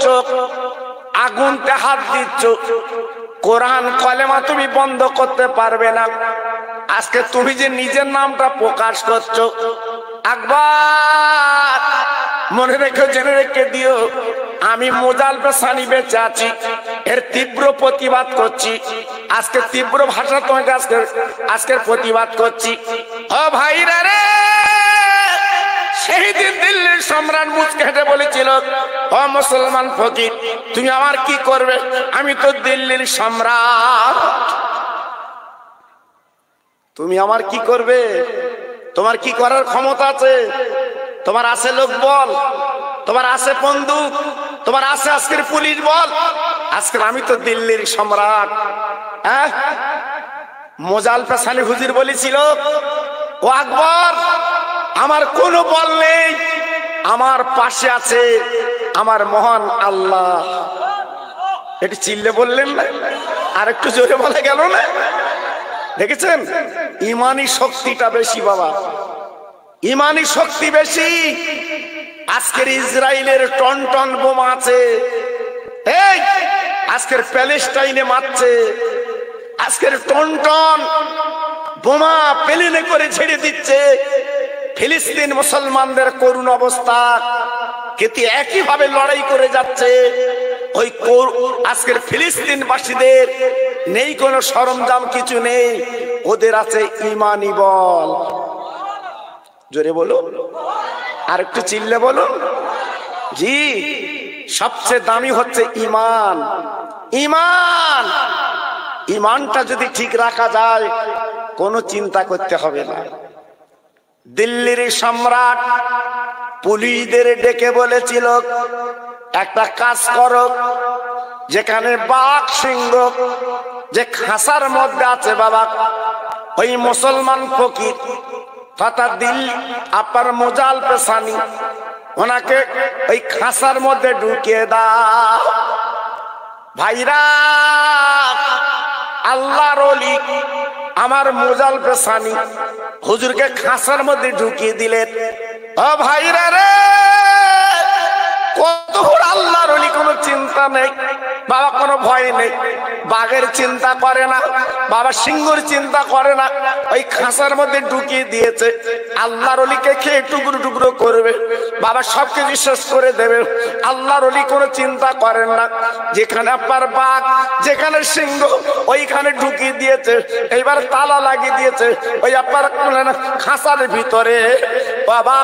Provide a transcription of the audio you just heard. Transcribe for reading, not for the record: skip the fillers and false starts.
করছো, আগুনতে হাত দিচ্ছ, কোরআন কলেমা তুমি বন্ধ করতে পারবে না। আজকে তুমি যে নিজের নামটা প্রকাশ করছো, আকবর মনে রেখে জেনে রেখে দিও, আমি মোজাল পেশানি বেঁচে আছি, এর তীব্র প্রতিবাদ করছি। আজকে তীব্র ভাষা তোমাকে আজকের প্রতিবাদ করছি। ও ভাইরা রে, সেই দিন দিল্লির সম্রাট মুচকে হেঁটে বলেছিল, ও মুসলমান ফকির, তুমি আমার কি করবে? আমি তো দিল্লির সম্রাট, তুমি আমার কি করবে? তোমার কি করার ক্ষমতা আছে? তোমার আছে লোক বল, তোমার আছে বন্দুক, তোমার আছে আজকের পুলিশ বল। আজকে আমি তো দিল্লির সম্রাট। হ্যাঁ, মোজাল পেশানি হুজুর বলেছিল, ও আকবর, আমার কোনো বল নেই, আমার পাশে আছে আমার মহান আল্লাহ। এটি চিল্লে বললেন না? আর একটু জোরে বলা গেল না? দেখেছেন, ইমানি শক্তিটা বেশি বাবা, ইমানি শক্তি বেশি। আজকের ইসরায়েলের টন টন বোমা আছে, এই আজকের প্যালেস্টাইনে মারছে, আজকের টন টন বোমা প্লেনে করে ছেড়ে দিচ্ছে। ফিলিস্তিন মুসলমানদের করুণ অবস্থা, কিন্তু একই ভাবে লড়াই করে যাচ্ছে। ওই আজকের ফিলিস্তিনবাসীদের নেই কোনো সরঞ্জাম, কিছু নেই, ওদের আছে ইমানি বল। জোরে বলো, আর একটু চিল্লে বলো। জি, সবচেয়ে দামি হচ্ছে ইমান। ইমান, ইমানটা যদি ঠিক রাখা যায়, কোনো চিন্তা করতে হবে না। দিল্লির সম্রাট পুলিশদের ডেকে বলেছিল, একটা কাজ করো, যেখানে বাঘ সিংহ যে খাসার মধ্যে আছে বাবা, ওই মুসলমান ফকির তথা দিল্লি আপনার মোজাল পেশানি, ওনাকে ওই খাসার মধ্যে ঢুকিয়ে দাও। ভাইরা, আল্লাহর ওলি আমার মোজাল পেশানি হুজুরকে খাসার মধ্যে ঢুকিয়ে দিলেন। ও ভাইরা রে, কত আল্লাহর ওলি, কোনো চিন্তা নেই বাবা, কোনো ভয় নেই, বাঘের চিন্তা করে না বাবা, সিংহের চিন্তা করে না, ওই খাঁচার মধ্যে ঢুকিয়ে দিয়েছে। আল্লাহর ওলিকে খেয়ে টুকরো টুকরো করবে বাবা, সবকিছু শেষ করে দেবে। আল্লাহর ওলি কোনো চিন্তা করেন না, যেখানে আপনার বাঘ, যেখানে সিংহ, ওইখানে ঢুকিয়ে দিয়েছে, এইবার তালা লাগিয়ে দিয়েছে ওই আপনার খাঁচার ভিতরে বাবা।